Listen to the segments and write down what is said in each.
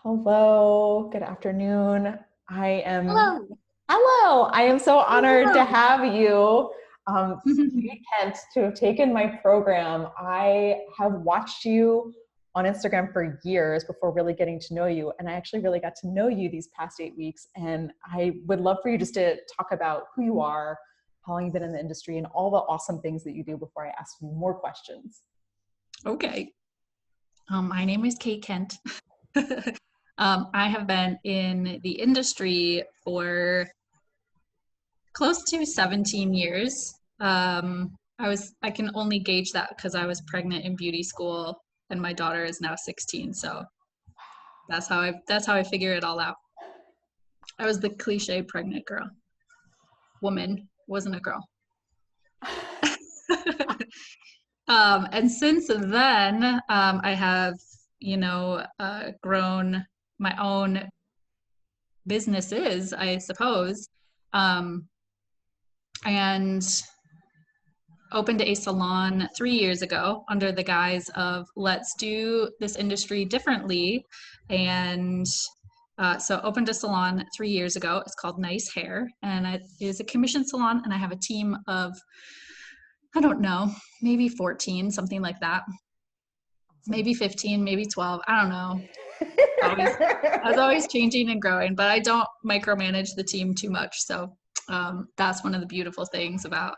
Hello, good afternoon. I am, Hello. hello, I am so honored to Hello. have you, Kate Kent, to have taken my program. I have watched you on Instagram for years before really getting to know you. And I actually really got to know you these past 8 weeks. And I would love for you just to talk about who you are, how long you've been in the industry, and all the awesome things that you do before I ask you more questions. Okay. My name is Kate Kent. I have been in the industry for close to 17 years. I can only gauge that because I was pregnant in beauty school and my daughter is now 16. So that's how I figure it all out. I was the cliche pregnant girl. Woman, wasn't a girl. And since then, I have, grown my own businesses, I suppose, um, and opened a salon 3 years ago under the guise of let's do this industry differently. And so opened a salon 3 years ago. It's called Nice Hair, and it is a commission salon. And I have a team of, I don't know, maybe 14, something like that. Awesome. Maybe 15, maybe 12. I don't know. Always, I was always changing and growing, but I don't micromanage the team too much. So that's one of the beautiful things about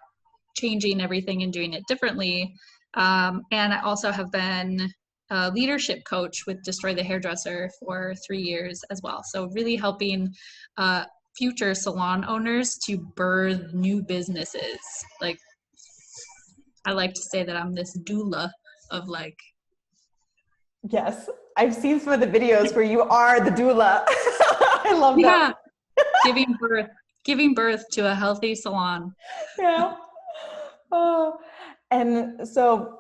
changing everything and doing it differently. And I also have been a leadership coach with Destroy the Hairdresser for 3 years as well. So really helping future salon owners to birth new businesses. Like I like to say that I'm this doula of like, Yes, I've seen some of the videos where you are the doula. I love them. yeah, giving birth giving birth to a healthy salon. Yeah. Oh, and so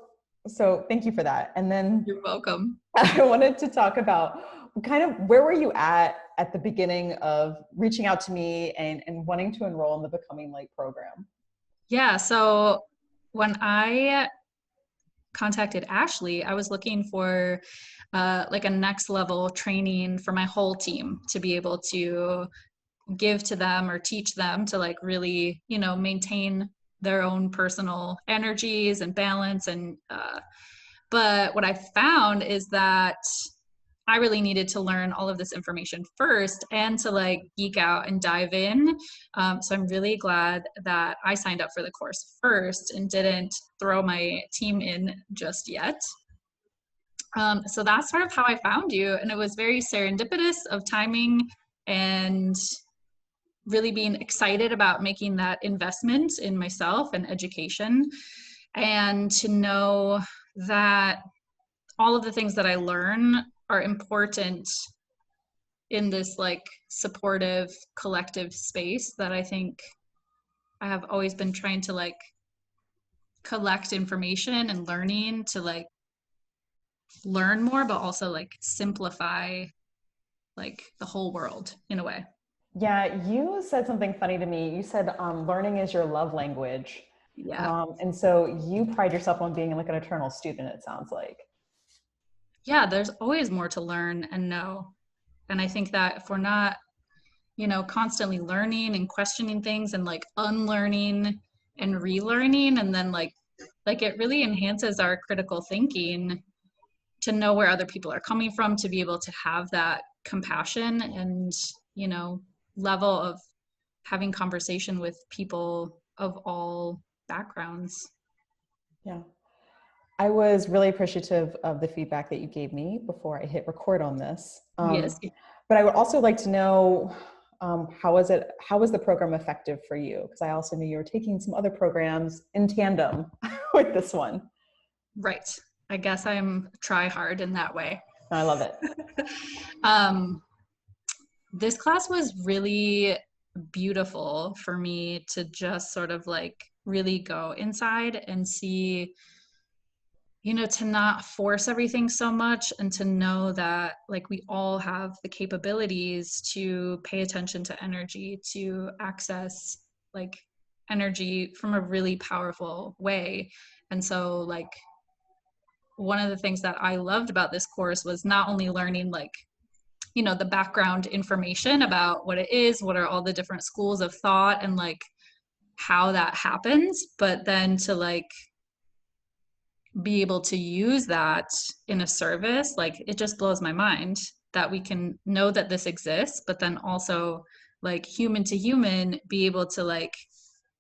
thank you for that. And then You're welcome. I wanted to talk about kind of where were you at the beginning of reaching out to me and wanting to enroll in the Becoming Light program? Yeah, so when I contacted Ashley, I was looking for like a next level training for my whole team to be able to give to them or teach them to like really, maintain their own personal energies and balance. And but what I found is that I really needed to learn all of this information first and to like geek out and dive in. So I'm really glad that I signed up for the course first and didn't throw my team in just yet. So that's sort of how I found you. And it was very serendipitous of timing and really being excited about making that investment in myself and education, and to know that all of the things that I learn are important in this like supportive collective space that I think I have always been trying to like collect information and learning to like learn more, but also like simplify like the whole world in a way. Yeah, you said something funny to me. You said learning is your love language. Yeah. And so you pride yourself on being like an eternal student, it sounds like. Yeah, there's always more to learn and know. And I think that if we're not, constantly learning and questioning things and like unlearning and relearning, and then like it really enhances our critical thinking to know where other people are coming from, to be able to have that compassion and, level of having conversation with people of all backgrounds. Yeah. I was really appreciative of the feedback that you gave me before I hit record on this. Yes. But I would also like to know how was the program effective for you? Because I also knew you were taking some other programs in tandem with this one. Right. I guess I'm try hard in that way. I love it. um, this class was really beautiful for me to just sort of like really go inside and see, to not force everything so much, and to know that like we all have the capabilities to pay attention to energy, to access like energy from a really powerful way. And so like one of the things that I loved about this course was not only learning like you know, the background information about what it is, what are all the different schools of thought and like how that happens, but then to like be able to use that in a service, like it just blows my mind that we can know that this exists, but then also like human to human be able to like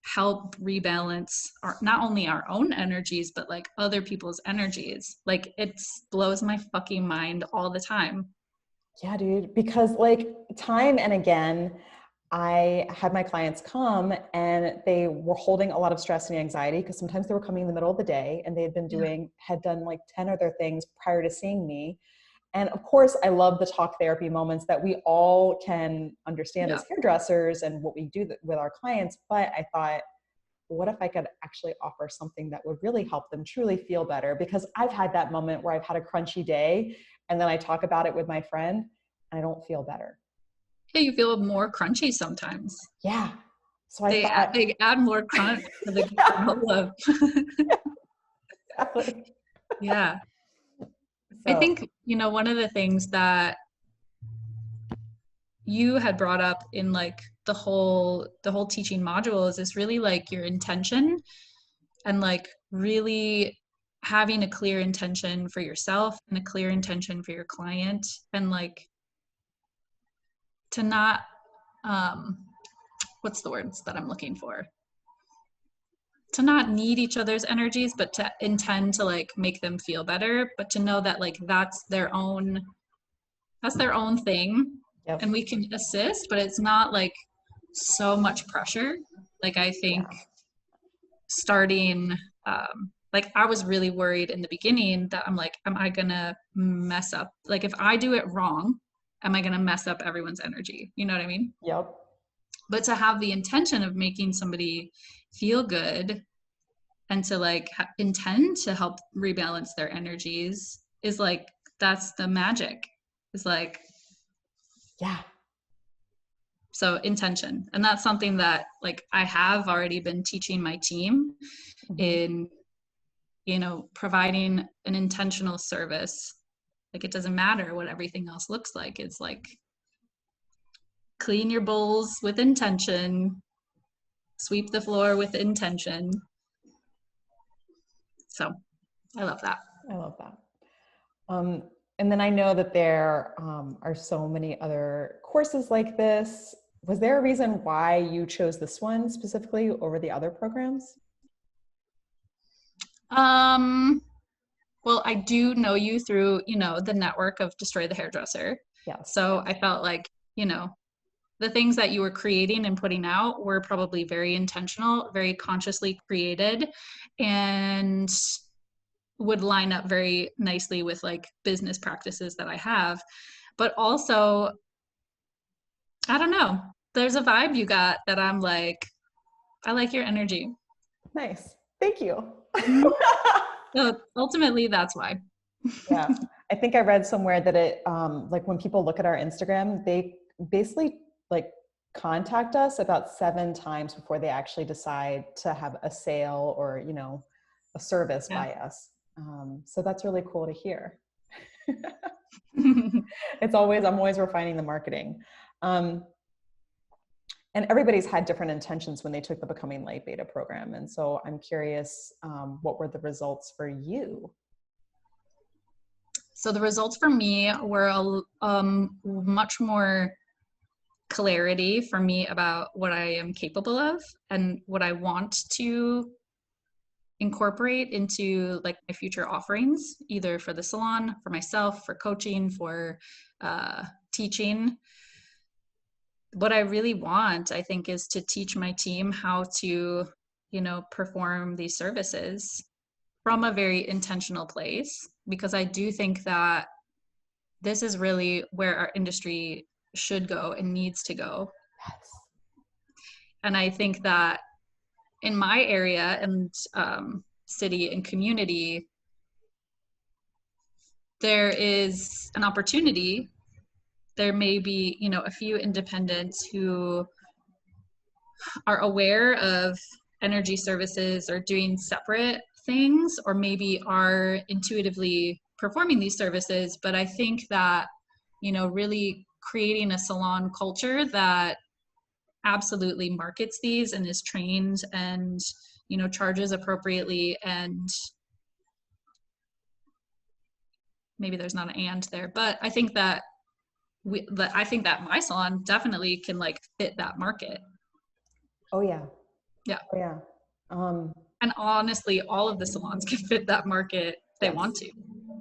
help rebalance our, not only our own energies, but like other people's energies. Like it blows my fucking mind all the time. Yeah, dude, because like time and again, I had my clients come and they were holding a lot of stress and anxiety because sometimes they were coming in the middle of the day and they Yeah. had done like 10 other things prior to seeing me. And of course, I love the talk therapy moments that we all can understand Yeah. as hairdressers and what we do with our clients. But I thought, what if I could actually offer something that would really help them truly feel better? Because I've had that moment where I've had a crunchy day and then I talk about it with my friend and I don't feel better. Yeah, you feel more crunchy sometimes. Yeah. So I thought, They add more crunch to the yeah, granola. exactly. Yeah. I So, think, you know, one of the things that you had brought up in like the whole teaching modules is really like your intention and like really having a clear intention for yourself and a clear intention for your client and like to not um what's the words that I'm looking for, to not need each other's energies but to intend to like make them feel better, but to know that like that's their own thing yep. and we can assist, but it's not like so much pressure. Like I think Yeah. starting like I was really worried in the beginning that I'm like, am I gonna mess up, like if I do it wrong, am I gonna mess up everyone's energy, you know what I mean? Yep. But to have the intention of making somebody feel good and to like intend to help rebalance their energies is like, that's the magic. It's like, Yeah. so intention. And that's something that like I have already been teaching my team Mm-hmm. in, you know, providing an intentional service. Like it doesn't matter what everything else looks like. It's like clean your bowls with intention, sweep the floor with intention. So I love that. I love that. Um, and then I know that there are so many other courses like this. Was there a reason why you chose this one specifically over the other programs? Um, well, I do know you through, you know, the network of Destroy the Hairdresser. Yes. So I felt like, you know, the things that you were creating and putting out were probably very intentional, very consciously created, and would line up very nicely with like business practices that I have. But also, I don't know, there's a vibe you got that I'm like, I like your energy. Nice. Thank you. Mhm. So ultimately, that's why. Yeah. I think I read somewhere that it, like when people look at our Instagram, they basically like contact us about 7 times before they actually decide to have a sale or, you know, a service Yeah. by us. So that's really cool to hear. I'm always refining the marketing. Um, and everybody's had different intentions when they took the Becoming Light Beta program. And so I'm curious, what were the results for you? So the results for me were much more clarity for me about what I am capable of and what I want to incorporate into like my future offerings, either for the salon, for myself, for coaching, for teaching. What I really want, I think, is to teach my team how to, you know, perform these services from a very intentional place, because I do think that this is really where our industry should go and needs to go. Yes. And I think that in my area and city and community, there is an opportunity. There may be, you know, a few independents who are aware of energy services or doing separate things, or maybe are intuitively performing these services. But I think that, you know, really creating a salon culture that absolutely markets these and is trained and, you know, charges appropriately. And maybe there's not an and there, but I think that I think that my salon definitely can like fit that market. Oh yeah. Yeah. Oh yeah. And honestly, all of the salons can fit that market if they Yes. want to.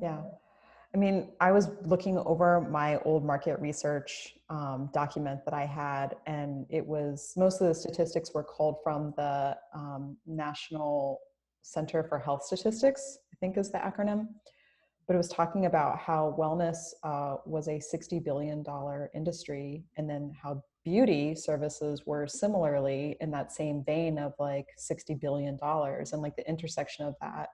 Yeah. I mean, I was looking over my old market research document that I had, and it was, most of the statistics were culled from the National Center for Health Statistics, I think is the acronym. But it was talking about how wellness was a $60 billion industry, and then how beauty services were similarly in that same vein of like $60 billion, and like the intersection of that,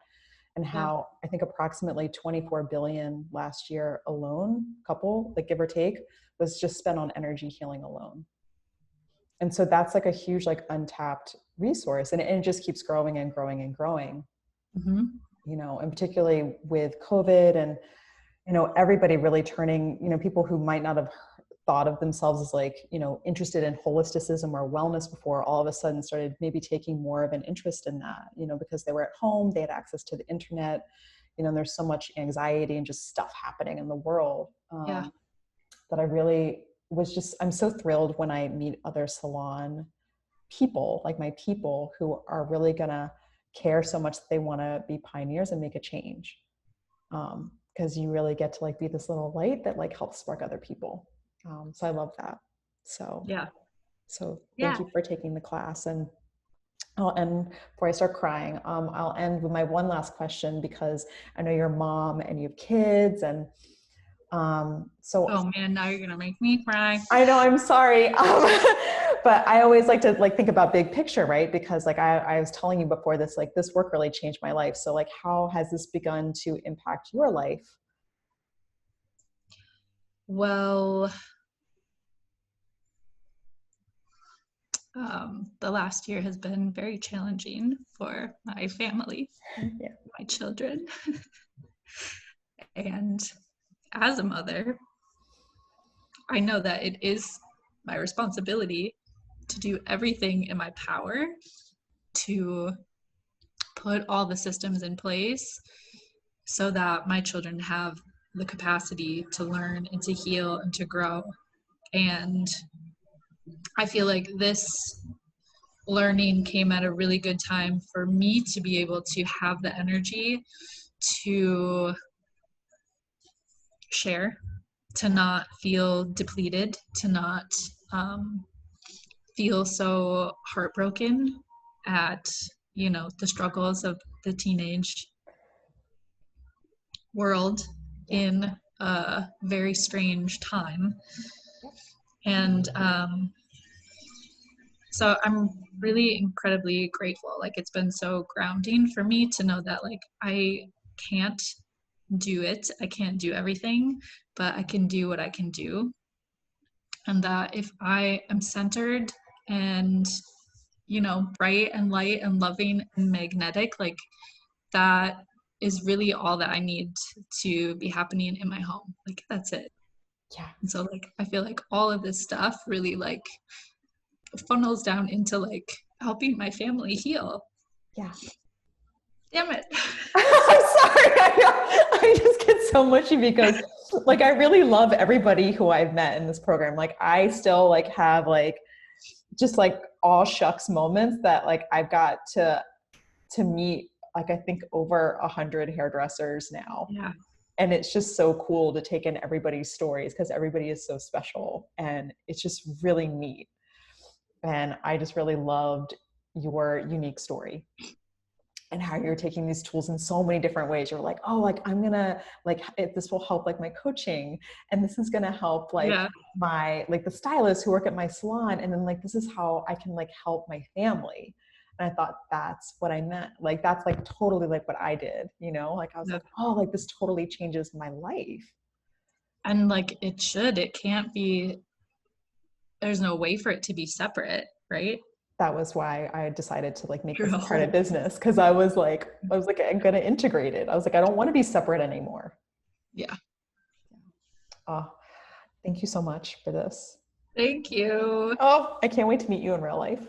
and how I think approximately 24 billion last year alone, couple, like give or take, was just spent on energy healing alone. And so that's like a huge, like untapped resource, and it just keeps growing and growing and growing. Mm-hmm. You know, and particularly with COVID and, you know, everybody really turning, you know, people who might not have thought of themselves as like, you know, interested in holisticism or wellness before, all of a sudden started maybe taking more of an interest in that, you know, because they were at home, they had access to the internet, you know, and there's so much anxiety and just stuff happening in the world that I really was just, I'm so thrilled when I meet other salon people, like my people who are really gonna care so much that they want to be pioneers and make a change, because you really get to like be this little light that like helps spark other people. So I love that. So thank you for taking the class. And I'll end, before I start crying, I'll end with my one last question, because I know you're a mom and you have kids, and so oh man, now you're gonna make me cry. I know, I'm sorry. But I always like to like think about big picture, right? Because like I was telling you before this, like this work really changed my life. So like, how has this begun to impact your life? Well, the last year has been very challenging for my family, Yeah. my children. And as a mother, I know that it is my responsibility to do everything in my power to put all the systems in place so that my children have the capacity to learn and to heal and to grow. And I feel like this learning came at a really good time for me to be able to have the energy to share, to not feel depleted, to not feel so heartbroken at, you know, the struggles of the teenage world in a very strange time. And so I'm really incredibly grateful. Like, it's been so grounding for me to know that like I can't do it, I can't do everything, but I can do what I can do. And that if I am centered and, you know, bright and light and loving and magnetic, like that is really all that I need to be happening in my home. Like, that's it. Yeah. And so like I feel like all of this stuff really like funnels down into like helping my family heal. Yeah. Damn it. I'm sorry. I just get so mushy because like I really love everybody who I've met in this program. Like I still like have like just like all shucks moments that like I've got to meet, like I think over 100 hairdressers now. Yeah. And it's just so cool to take in everybody's stories, because everybody is so special and it's just really neat. And I just really loved your unique story and how you're taking these tools in so many different ways. You're like, oh, like I'm gonna like this will help like my coaching, and this is gonna help like my like the stylists who work at my salon, and then like this is how I can like help my family. And I thought that's what I meant. Like that's like totally like what I did, you know? Like I was like, oh, like this totally changes my life. And like it can't be, there's no way for it to be separate, right? That was why I decided to like make this Your a part whole of business, because I was like, I'm gonna integrate it. I was like, I don't want to be separate anymore. Yeah. Oh, Thank you so much for this. Thank you. Oh, I can't wait to meet you in real life.